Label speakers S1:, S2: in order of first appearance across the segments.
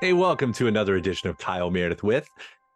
S1: Hey, welcome to another edition of Kyle Meredith with.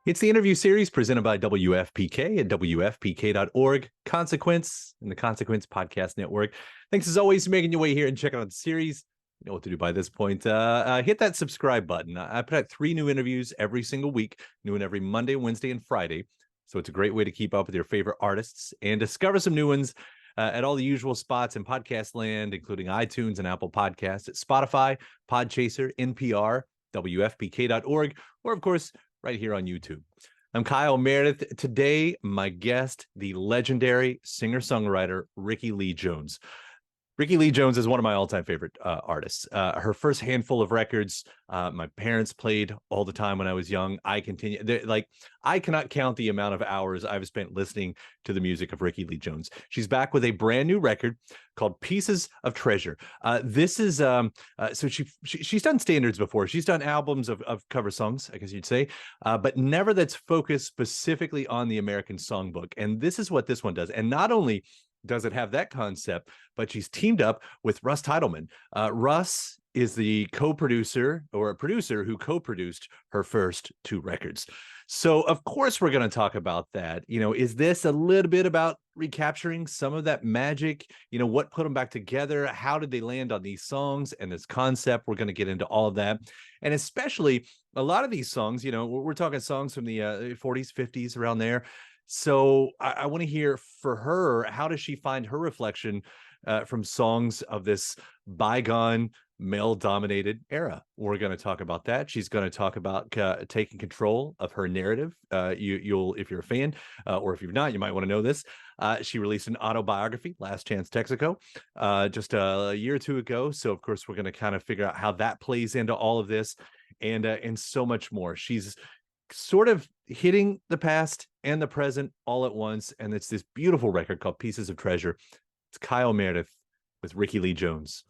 S1: It's the interview series presented by WFPK at WFPK.org, Consequence, and the Consequence Podcast Network. Thanks as always for making your way here and checking out the series. You know what to do by this point. Hit that subscribe button. I put out 3 new interviews every single week, new one every Monday, Wednesday, and Friday. So it's a great way to keep up with your favorite artists and discover some new ones at all the usual spots in podcast land, including iTunes and Apple Podcasts, at Spotify, Podchaser, NPR, WFPK.org, or of course, right here on YouTube. I'm Kyle Meredith. Today, my guest, the legendary singer-songwriter Rickie Lee Jones. Rickie Lee Jones is one of my all-time favorite artists. Her first handful of records, my parents played all the time when I was young. I cannot count the amount of hours I've spent listening to the music of Rickie Lee Jones. She's back with a brand new record called Pieces of Treasure. This is so she's done standards before. She's done albums of cover songs, I guess you'd say, but never that's focused specifically on the American Songbook. And this is what this one does. And not only does it have that concept, but she's teamed up with Russ Titelman. Russ is the co-producer or a producer who co-produced her first 2 records. So of course we're going to talk about that. You know, is this a little bit about recapturing some of that magic? You know, what put them back together? How did they land on these songs and this concept? We're going to get into all of that. And especially a lot of these songs, you know, we're talking songs from the 40s, 50s, around there. So I want to hear for her, how does she find her reflection from songs of this bygone male-dominated era? We're going to talk about that. She's going to talk about taking control of her narrative. You'll, if you're a fan, or if you're not, you might want to know this. She released an autobiography, Last Chance Texaco, just a year or 2 ago. So of course, we're going to kind of figure out how that plays into all of this, and so much more. She's sort of hitting the past and the present all at once, and it's this beautiful record called Pieces of Treasure. It's Kyle Meredith with Rickie Lee Jones.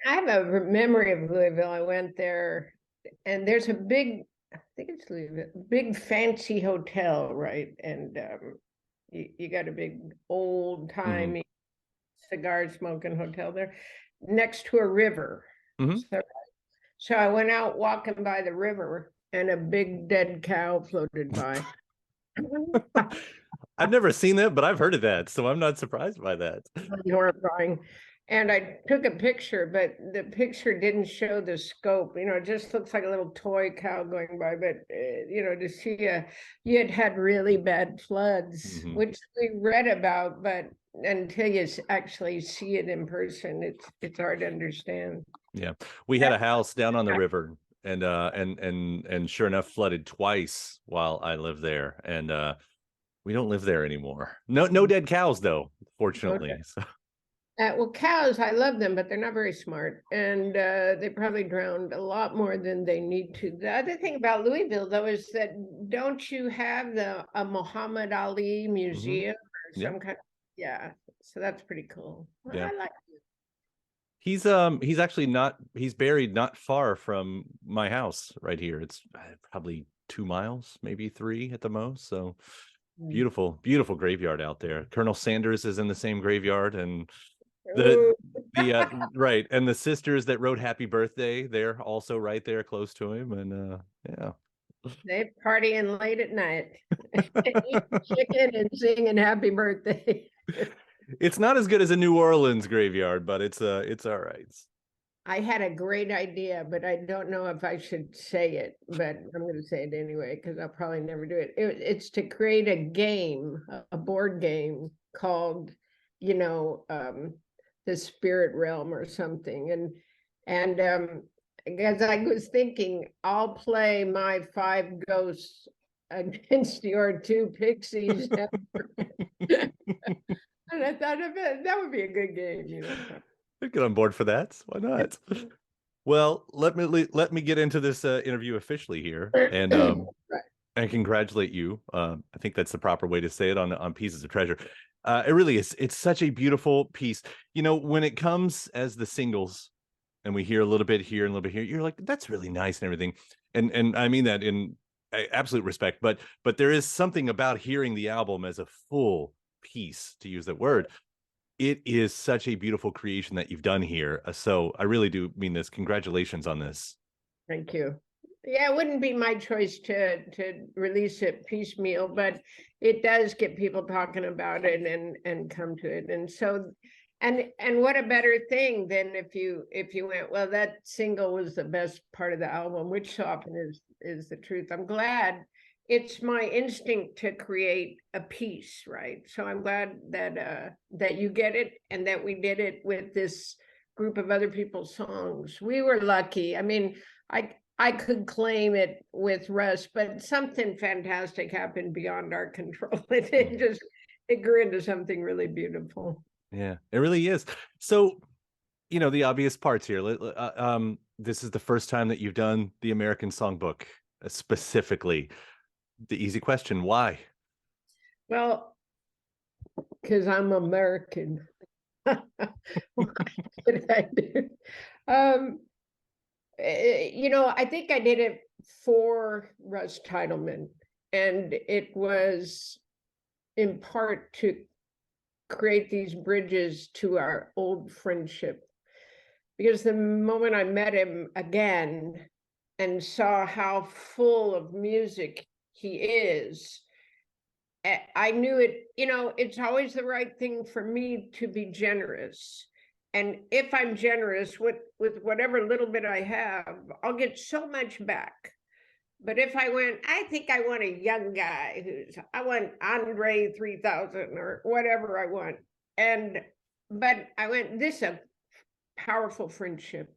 S2: I have a memory of Louisville. I went there, and there's a big, I think it's Louisville, big fancy hotel, right? And you got a big old-timey cigar smoking hotel there next to a river. So I went out walking by the river, and a big dead cow floated by.
S1: I've never seen that, but I've heard of that, so I'm not surprised by that.
S2: Really horrifying. And I took a picture, but the picture didn't show the scope. You know, it just looks like a little toy cow going by. But you know, to see you had really bad floods, which we read about, but until you actually see it in person, it's hard to understand.
S1: Yeah, we had a house down on the river, and sure enough, flooded twice while I lived there, and we don't live there anymore. No dead cows though, fortunately.
S2: Okay.
S1: So.
S2: Well, cows, I love them, but they're not very smart, and they probably drowned a lot more than they need to. The other thing about Louisville, though, is that don't you have a Muhammad Ali museum or some kind of, yeah, so that's pretty cool. Well,
S1: yeah.
S2: I like it.
S1: He's actually not, he's buried not far from my house right here. It's probably 2 miles, maybe 3 at the most. So beautiful graveyard out there. Colonel Sanders is in the same graveyard, and the right, and the sisters that wrote Happy Birthday, they're also right there close to him. And yeah,
S2: they partying late at night, eating chicken and singing Happy Birthday.
S1: It's not as good as a New Orleans graveyard, but it's all right.
S2: I had a great idea, but I don't know if I should say it, but I'm going to say it anyway, because I'll probably never do it. It's to create a game, a board game called, you know, the Spirit Realm or something. And as I was thinking, I'll play my 5 ghosts against your 2 pixies. And I thought that would be a good game, you know.
S1: I'd get on board for that. Why not? Well, let me get into this interview officially here, and and congratulate you. I think that's the proper way to say it on Pieces of Treasure. It really is. It's such a beautiful piece. You know, when it comes as the singles, and we hear a little bit here and a little bit here, you're like, that's really nice and everything. And I mean that in absolute respect. But there is something about hearing the album as a full piece, to use that word. It is such a beautiful creation that you've done here. So I really do mean this. Congratulations on this.
S2: Thank you. Yeah, it wouldn't be my choice to release it piecemeal, but it does get people talking about it and come to it. And so, and what a better thing than if you went, well, that single was the best part of the album, which so often is the truth. I'm glad. It's my instinct to create a piece, right? So I'm glad that that you get it and that we did it with this group of other people's songs. We were lucky. I mean, I could claim it with Russ, but something fantastic happened beyond our control. It grew into something really beautiful.
S1: Yeah, it really is. So, the obvious parts here. This is the first time that you've done the American Songbook, specifically. The easy question, why?
S2: Well, because I'm American. What did I do? I think I did it for Russ Titelman, and it was in part to create these bridges to our old friendship. Because the moment I met him again and saw how full of music he is, I knew it, it's always the right thing for me to be generous. And if I'm generous with whatever little bit I have, I'll get so much back. But if I went, I think I want a young guy I want Andre 3000 or whatever I want. But I went, this is a powerful friendship.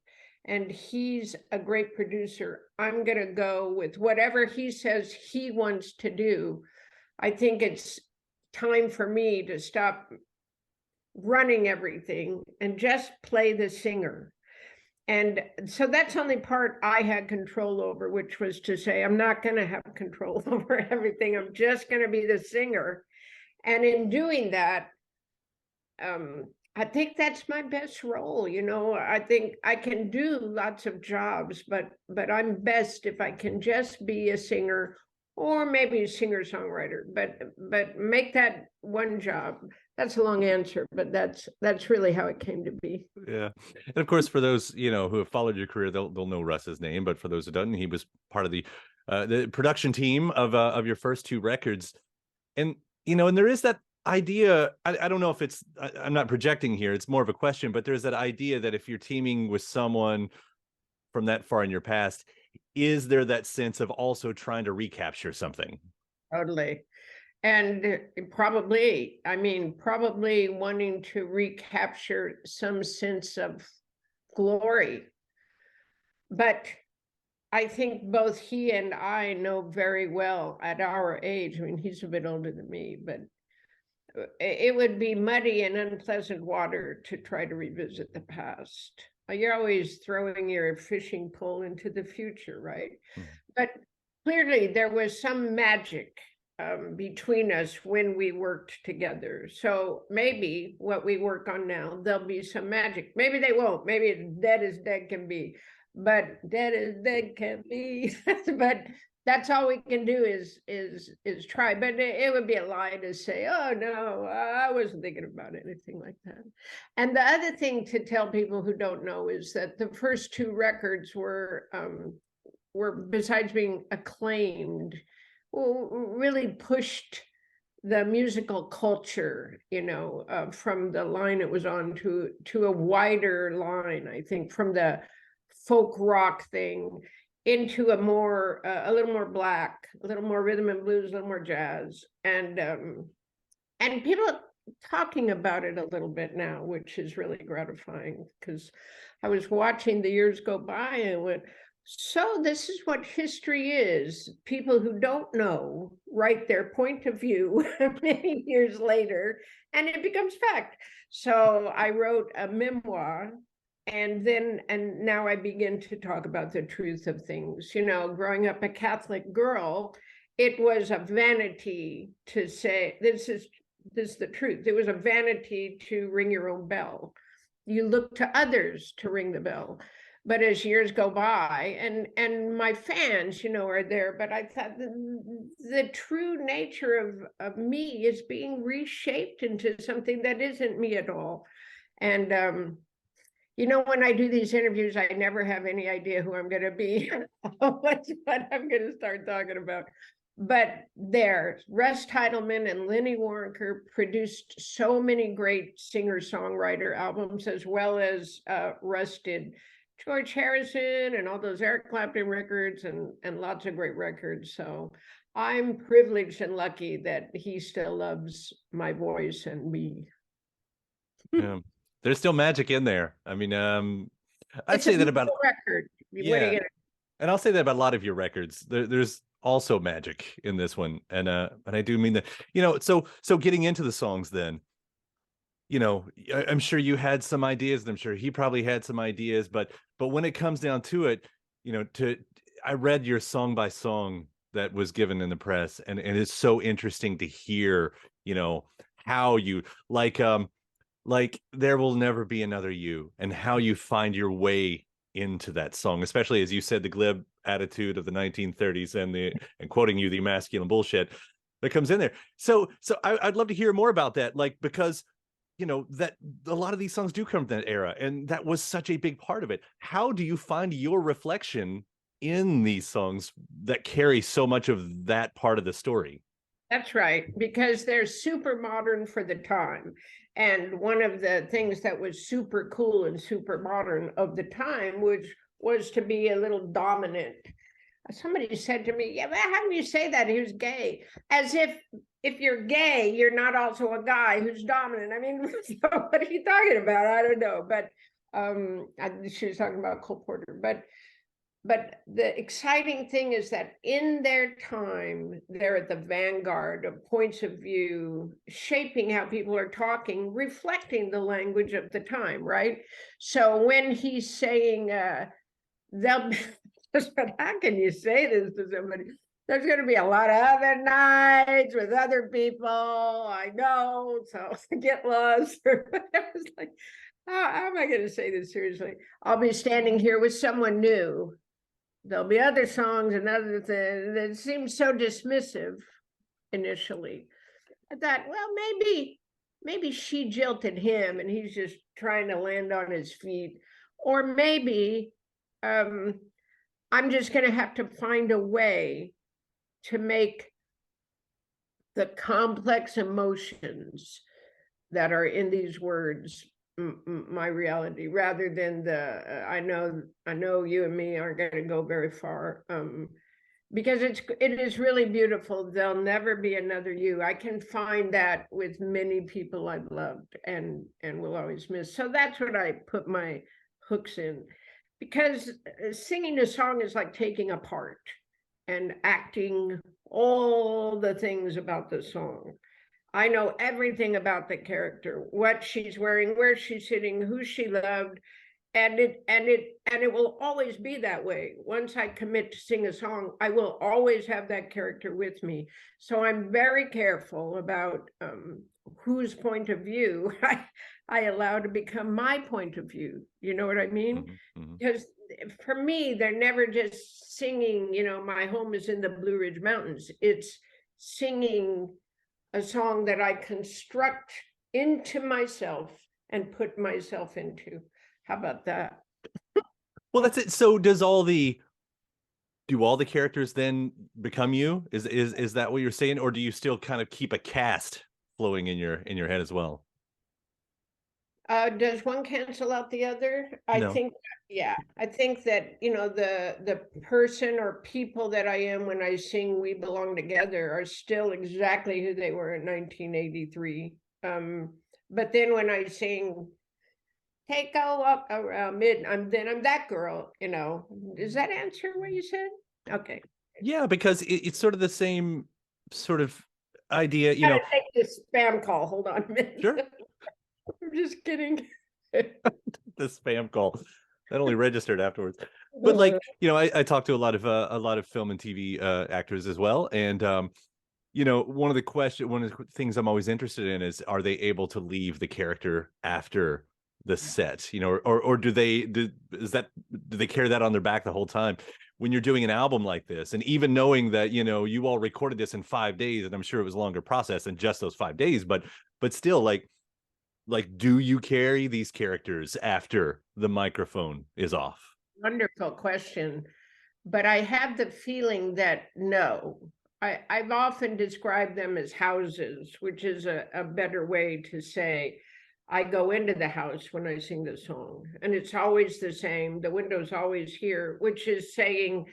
S2: And he's a great producer. I'm going to go with whatever he says he wants to do. I think it's time for me to stop running everything and just play the singer. And so that's the only part I had control over, which was to say, I'm not going to have control over everything. I'm just going to be the singer. And in doing that, I think that's my best role. I think I can do lots of jobs, but I'm best if I can just be a singer, or maybe a singer-songwriter, but make that one job. That's a long answer, but that's really how it came to be.
S1: Yeah. And of course, for those, who have followed your career, they'll know Russ's name, but for those who don't, he was part of the production team of your first two records. And, and there is that idea, I don't know if I'm not projecting here, it's more of a question, but there's that idea that if you're teaming with someone from that far in your past, is there that sense of also trying to recapture something?
S2: Totally. And probably wanting to recapture some sense of glory. But I think both he and I know very well at our age, I mean, he's a bit older than me, but it would be muddy and unpleasant water to try to revisit the past. You're always throwing your fishing pole into the future, right? Mm-hmm. But clearly there was some magic between us when we worked together. So maybe what we work on now, there'll be some magic. Maybe they won't. Maybe it's dead as dead can be. But dead as dead can be. But that's all we can do is try. But it would be a lie to say, oh no, I wasn't thinking about anything like that. And the other thing to tell people who don't know is that the first two records were besides being acclaimed, really pushed the musical culture, from the line it was on to a wider line, I think, from the folk rock thing into a little more black, a little more rhythm and blues, a little more jazz, and people are talking about it a little bit now, which is really gratifying, because I was watching the years go by and went, so this is what history is. People who don't know write their point of view many years later, and it becomes fact. So I wrote a memoir, and now I begin to talk about the truth of things. Growing up a Catholic girl, it was a vanity to say, this is the truth. It was a vanity to ring your own bell. You look to others to ring the bell. But as years go by, and my fans, are there, but I thought the true nature of me is being reshaped into something that isn't me at all. And You know, when I do these interviews, I never have any idea who I'm going to be, what I'm going to start talking about. But there, Russ Titelman and Lenny Waronker produced so many great singer-songwriter albums, as well as Russ did George Harrison and all those Eric Clapton records and lots of great records. So I'm privileged and lucky that he still loves my voice and me.
S1: There's still magic in there. I mean, I'd
S2: It's
S1: say
S2: a
S1: that about
S2: beautiful record. What are
S1: yeah,
S2: you gonna
S1: and I'll say that about a lot of your records. There's also magic in this one, and I do mean that. You know, so getting into the songs, then, you know, I'm sure you had some ideas, and I'm sure he probably had some ideas, but when it comes down to it, you know, I read your song by song that was given in the press, and it's so interesting to hear, you know, how you like There Will Never Be Another You, and how you find your way into that song, especially as you said, the glib attitude of the 1930s and quoting you, the masculine bullshit that comes in there. So I'd love to hear more about that, like, because you know that a lot of these songs do come from that era, and that was such a big part of it. How do you find your reflection in these songs that carry so much of that part of the story?
S2: That's right, because they're super modern for the time. And one of the things that was super cool and super modern of the time, which was to be a little dominant. Somebody said to me, yeah, but how do you say that? He was gay. As if you're gay, you're not also a guy who's dominant. I mean, what are you talking about? I don't know. But she was talking about Cole Porter. But the exciting thing is that in their time, they're at the vanguard of points of view, shaping how people are talking, reflecting the language of the time, right? So when he's saying, they'll, how can you say this to somebody? There's going to be a lot of other nights with other people. I know, so get lost. I was like, how am I going to say this seriously? I'll be standing here with someone new. There'll be other songs and other things that seemed so dismissive initially. I thought, well, maybe she jilted him and he's just trying to land on his feet. Or maybe I'm just going to have to find a way to make the complex emotions that are in these words my reality, rather than the I know you and me aren't going to go very far, because it is really beautiful. There'll never be another you. I can find that with many people I've loved and will always miss. So that's what I put my hooks in, because singing a song is like taking a part and acting all the things about the song. I know everything about the character, what she's wearing, where she's sitting, who she loved, and it will always be that way. Once I commit to sing a song, I will always have that character with me. So I'm very careful about whose point of view I allow to become my point of view. You know what I mean? Because for me, they're never just singing, you know, my home is in the Blue Ridge Mountains. It's singing a song that I construct into myself and put myself into. How about that?
S1: Well, that's it. So do all the characters then become you? Is that what you're saying, or do you still kind of keep a cast flowing in your head as well?
S2: Does one cancel out the other? I
S1: No.
S2: think, yeah, I think that, you know, the person or people that I am when I sing We Belong Together are still exactly who they were in 1983. But then when I sing Take a Walk Around Midnight, I'm that girl, you know. Does that answer what you said? Okay.
S1: Yeah, because it's sort of the same sort of idea, you
S2: Gotta
S1: know.
S2: take this spam call. Hold on a minute.
S1: Sure.
S2: I'm just kidding.
S1: The spam call that only registered afterwards. But like, you know, I talked to a lot of film and TV actors as well, and you know, one of the things I'm always interested in is, are they able to leave the character after the set, you know, or do they carry that on their back the whole time? When you're doing an album like this, and even knowing that, you know, you all recorded this in 5 days, and I'm sure it was a longer process than just those 5 days, but still, like, Like, do you carry these characters after the microphone is off?
S2: Wonderful question. But I have the feeling that no. I've often described them as houses, which is a better way to say I go into the house when I sing the song, and it's always the same. The window's always here, which is saying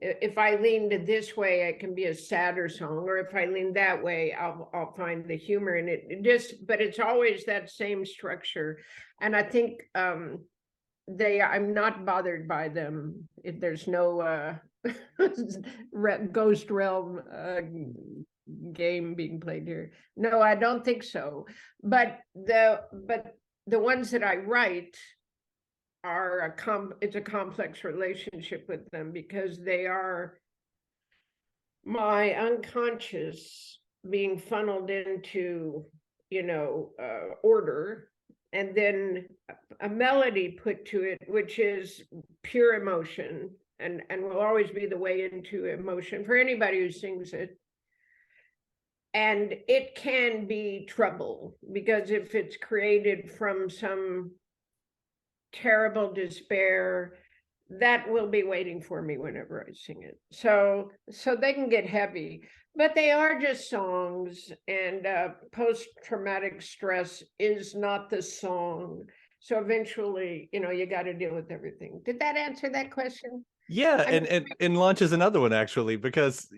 S2: if I leaned this way, it can be a sadder song, or if I lean that way, I'll find the humor in it. But it's always that same structure, and I think I'm not bothered by them. If there's no ghost realm game being played here. No, I don't think so. But the ones that I write are it's a complex relationship with them, because they are my unconscious being funneled into, order, and then a melody put to it, which is pure emotion, and will always be the way into emotion for anybody who sings it. And it can be trouble, because if it's created from some terrible despair, that will be waiting for me whenever I sing it. So they can get heavy, but they are just songs, and post-traumatic stress is not the song. So eventually, you got to deal with everything. Did that answer that question?
S1: Yeah, and launches another one, actually, because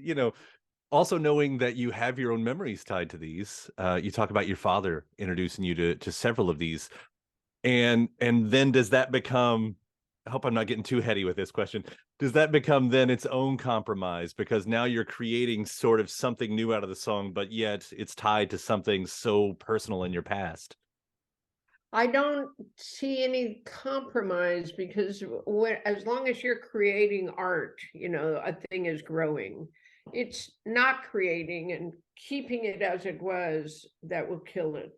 S1: also knowing that you have your own memories tied to these. You talk about your father introducing you to several of these. And then does that become, I hope I'm not getting too heady with this question, does that become then its own compromise? Because now you're creating sort of something new out of the song, but yet it's tied to something so personal in your past.
S2: I don't see any compromise, because as long as you're creating art, a thing is growing. It's not creating and keeping it as it was that will kill it.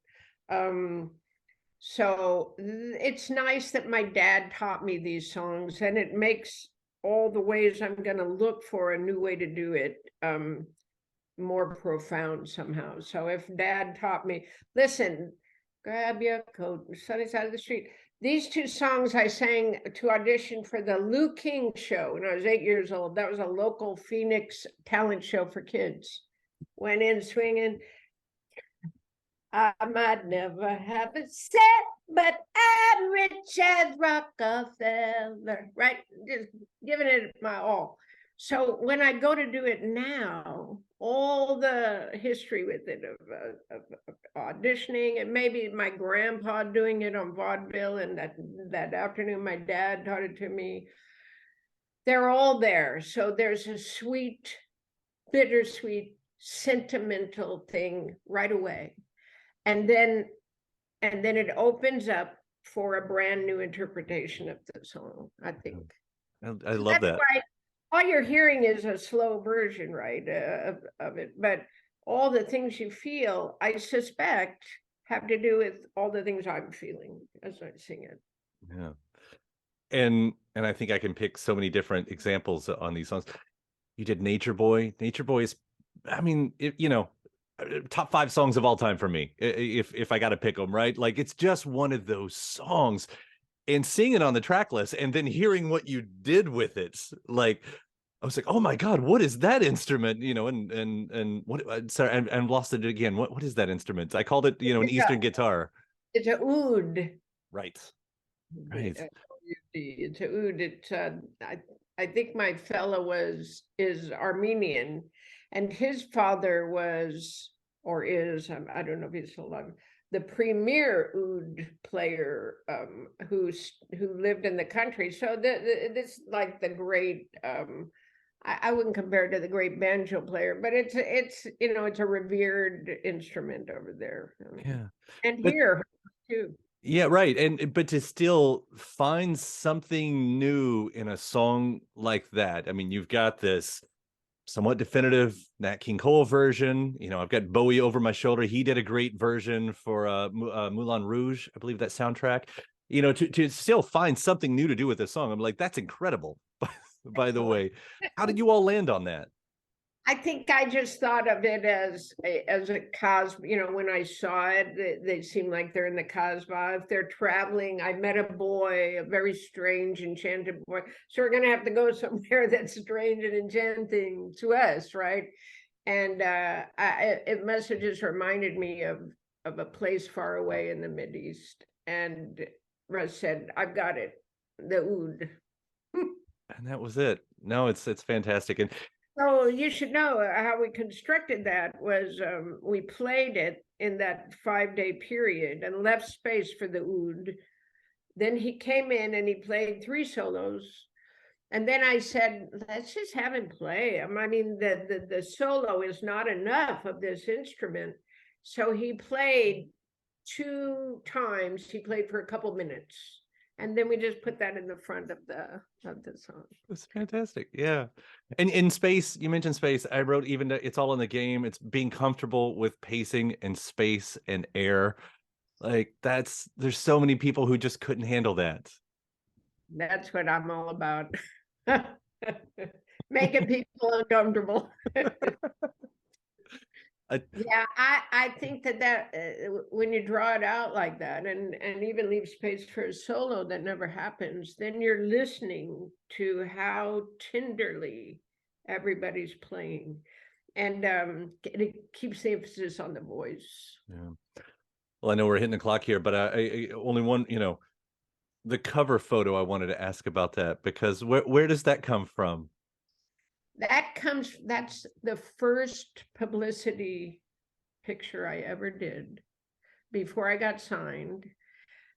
S2: So it's nice that my dad taught me these songs, and it makes all the ways I'm going to look for a new way to do it more profound somehow. So if dad taught me, listen, grab your coat, sunny side of the street. These two songs I sang to audition for the Lou King show when I was 8 years old. That was a local Phoenix talent show for kids. Went in swinging. I might never have a cent, but I'm rich as Rockefeller, right? Just giving it my all. So when I go to do it now, all the history with it of auditioning, and maybe my grandpa doing it on vaudeville, and that afternoon my dad taught it to me, they're all there. So there's a sweet, bittersweet, sentimental thing right away. And then it opens up for a brand new interpretation of the song, I think.
S1: I love that.
S2: Why all you're hearing is a slow version, right, of it. But all the things you feel, I suspect, have to do with all the things I'm feeling as I sing it.
S1: Yeah. And I think I can pick so many different examples on these songs. You did Nature Boy. Nature Boy is, I mean, top 5 songs of all time for me, if I got to pick them, right? Like, it's just one of those songs, and seeing it on the track list and then hearing what you did with it, like, I was like, oh my God, what is that instrument? And what, sorry, I've lost it again. What is that instrument? I called it, an Eastern guitar.
S2: It's a oud.
S1: Right. Right.
S2: It's a oud. It's I think my fellow is Armenian, and his father was, or is, I don't know if he's still alive, the premier oud player who lived in the country. So this like the great, I wouldn't compare it to the great banjo player, but it's it's a revered instrument over there.
S1: Yeah.
S2: And here too.
S1: Yeah, right. But to still find something new in a song like that. I mean, you've got this somewhat definitive Nat King Cole version. I've got Bowie over my shoulder. He did a great version for Moulin Rouge, I believe, that soundtrack. To still find something new to do with this song, I'm like, that's incredible. By the way, how did you all land on that?
S2: I think I just thought of it as a cosmo. You know, when I saw it, they seem like they're in the cosmo. If they're traveling, I met a boy, a very strange, enchanted boy. So we're gonna have to go somewhere that's strange and enchanting to us, right? And it must have just reminded me of a place far away in the Mideast. And Russ said, "I've got it, the oud."
S1: And that was it. No, it's fantastic. And
S2: So you should know how we constructed that was we played it in that 5-day period and left space for the oud. Then he came in and he played 3 solos. And then I said, let's just have him play. I mean, the solo is not enough of this instrument. So he played 2 times. He played for a couple minutes. And then we just put that in the front of the song.
S1: it's fantastic. Yeah. And in space, you mentioned space. I wrote even that it's all in the game. It's being comfortable with pacing and space and air. Like there's so many people who just couldn't handle that.
S2: That's what I'm all about. Making people uncomfortable. Yeah, I think that when you draw it out like that and even leave space for a solo that never happens, then you're listening to how tenderly everybody's playing, and it keeps the emphasis on the voice.
S1: Yeah. Well, I know we're hitting the clock here, but I only one, the cover photo, I wanted to ask about that because where does that come from?
S2: That's the first publicity picture I ever did before I got signed.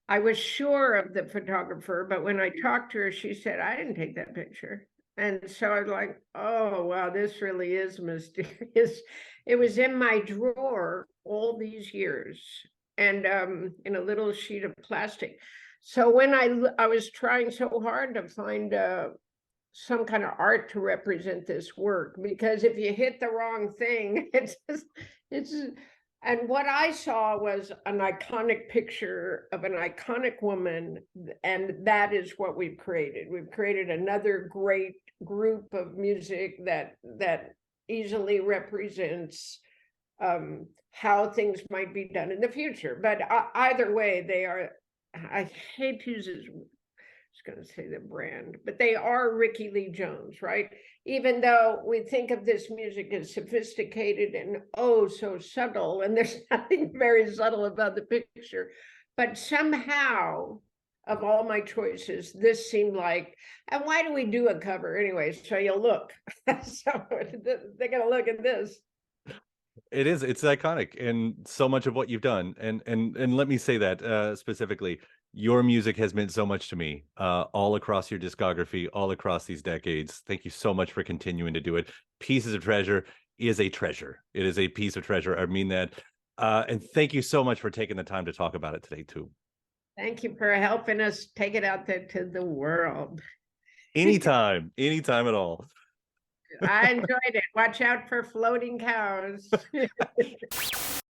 S2: I was sure of the photographer, but when I talked to her, she said, I didn't take that picture. And so I was like, oh, wow, this really is mysterious. It was in my drawer all these years and in a little sheet of plastic. So when I was trying so hard to find some kind of art to represent this work, because if you hit the wrong thing, and what I saw was an iconic picture of an iconic woman, and that is what we've created. We've created another great group of music that easily represents how things might be done in the future. But either way, they are, I hate to use this, going to say the brand, but they are Rickie Lee Jones, right? Even though we think of this music as sophisticated and oh so subtle, and there's nothing very subtle about the picture, but somehow of all my choices, this seemed like, and why do we do a cover anyway? So you'll look. So they're going to look at this.
S1: It's iconic and so much of what you've done. And let me say that specifically, your music has meant so much to me, all across your discography, all across these decades. Thank you so much for continuing to do it. Pieces of Treasure is a treasure. It is a piece of treasure. I mean that. And thank you so much for taking the time to talk about it today too.
S2: Thank you for helping us take it out there to the world.
S1: Anytime at all.
S2: I enjoyed it. Watch out for floating cows.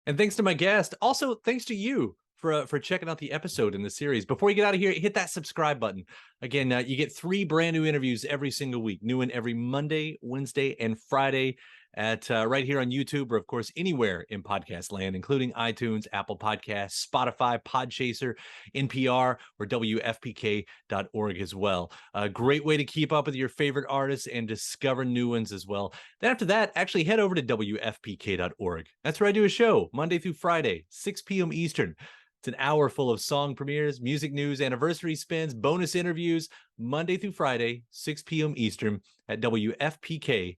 S1: And thanks to my guest. Also, thanks to you for checking out the episode in the series. Before you get out of here, hit that subscribe button. Again, you get 3 brand new interviews every single week. New one every Monday, Wednesday, and Friday at right here on YouTube, or of course anywhere in podcast land, including iTunes, Apple Podcasts, Spotify, Podchaser, NPR, or WFPK.org as well. A great way to keep up with your favorite artists and discover new ones as well. Then after that, actually head over to WFPK.org. That's where I do a show Monday through Friday, 6 p.m. Eastern. It's an hour full of song premieres, music news, anniversary spins, bonus interviews, Monday through Friday, 6 p.m. Eastern at WFPK.org.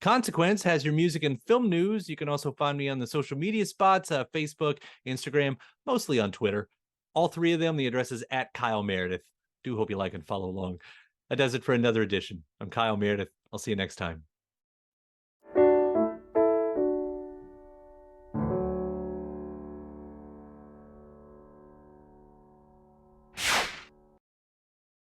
S1: Consequence has your music and film news. You can also find me on the social media spots, Facebook, Instagram, mostly on Twitter. All 3 of them, the address is at Kyle Meredith. Do hope you like and follow along. That does it for another edition. I'm Kyle Meredith. I'll see you next time.